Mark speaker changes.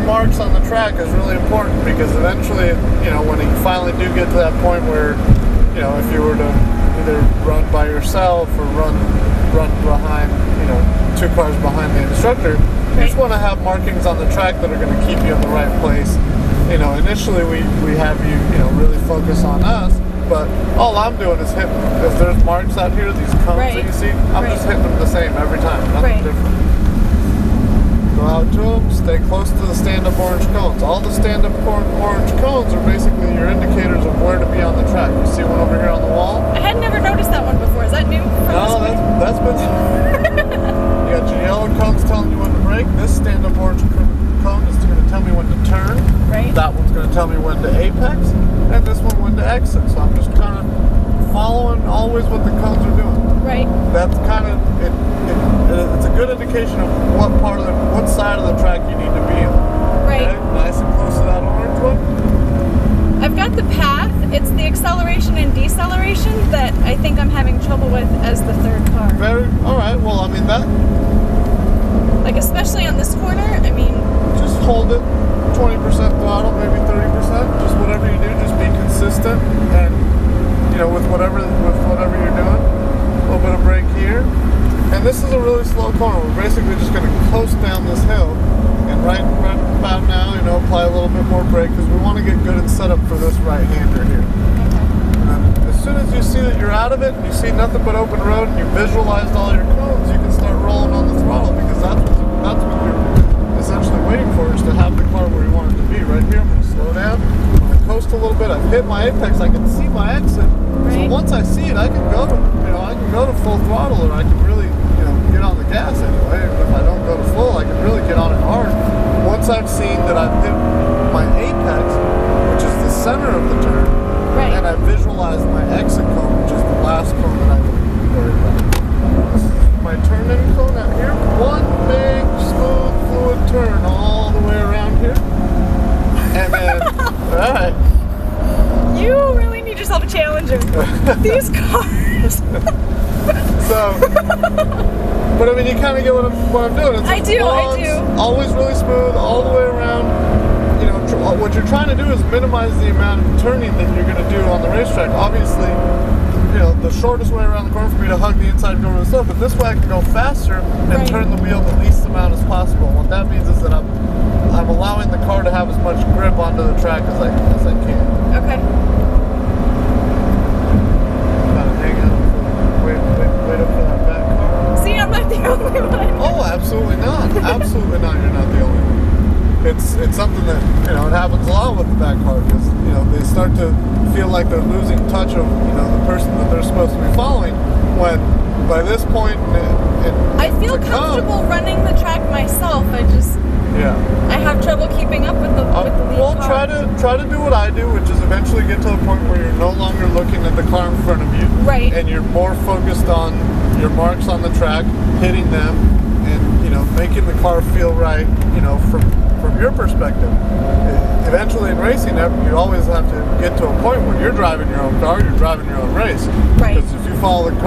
Speaker 1: marks on the track is really important, because eventually, you know, when you finally do get to that point where, you know, if you were to either run by yourself or run behind, you know, 2 cars behind the instructor, you just want to have markings on the track that are going to keep you in the right place. You know, initially we have you, you know, really focus on us, but all I'm doing is hitting, if there's marks out here, these cones that you see, I'm just hitting them the same every time, nothing different. Go out to them, stay close to the stand-up orange cones. All the stand-up orange cones are basically your indicators of where to be on the track. You see one over here on the wall?
Speaker 2: I had never noticed that one before. Is that new?
Speaker 1: No, that's been... You got your yellow cones telling you when to brake. This stand-up orange cone is going to tell me when to turn.
Speaker 2: Right.
Speaker 1: That one's going to tell me when to apex. And this one when to exit. So I'm just kind of following always what the cones are doing.
Speaker 2: Right.
Speaker 1: That's kind of... It's a good indication of what side of the track you need to be on.
Speaker 2: Right.
Speaker 1: Okay? Nice and close to that orange one.
Speaker 2: I've got the path. It's the acceleration and deceleration that I think I'm having trouble with as the third car.
Speaker 1: Alright, well, I mean, that...
Speaker 2: Like, especially on this corner, I mean...
Speaker 1: Just hold it, 20% throttle, maybe 30%. Just whatever you do, just be consistent. And, you know, with whatever you're doing. A little bit of brake here. And this is a really slow corner. We're basically just going to coast down this hill. And right about now, you know, apply a little bit more brake, because we want to get good and set up for this right-hander here. And as soon as you see that you're out of it, and you see nothing but open road, and you visualized all your cones, you can start rolling on the throttle, because that's what you're essentially waiting for, is to have the car where you want it to be. Right here, I'm going to slow down. I'm going to coast a little bit. I've hit my apex. I can see my exit. So once I see it, I can go to full throttle, or I can really, you know, get on the gas anyway. If I don't go to full, I can really get on it hard. Once I've seen that I've hit my apex, which is the center of the turn, and I visualize my exit cone, which is the last cone that I can worry about. This is my turn-in cone out here. One big, smooth, fluid turn all the way around here. And then, alright.
Speaker 2: You really need yourself a challenger. These cars.
Speaker 1: So, but I mean, you kind of get what I'm doing. It's
Speaker 2: I do.
Speaker 1: Always really smooth, all the way around. You know, what you're trying to do is minimize the amount of turning that you're going to do on the racetrack. Obviously, you know, the shortest way around the corner for me to hug the inside door of the slope, but this way I can go faster and turn the wheel the least amount as possible. What that means is that I'm allowing the car to have as much grip onto the track as I can.
Speaker 2: Okay.
Speaker 1: Wait up for that back car.
Speaker 2: See, I'm not the only one.
Speaker 1: Oh, absolutely not. Absolutely not. You're not the only one. It's something that, you know, it happens a lot with the back car, because, you know, they start to feel like they're losing touch of, you know, the person that they're supposed to be following, when by this point
Speaker 2: I feel comfortable running the track myself. I have trouble keeping up with the lead
Speaker 1: well,
Speaker 2: car.
Speaker 1: try to do what I do, which is eventually get to a point where you're no longer looking at the car in front of you, and you're more focused on your marks on the track, hitting them, and, you know, making the car feel right, you know, from your perspective. Eventually in racing, you always have to get to a point where you're driving your own car, you're driving your own race. Because if you follow the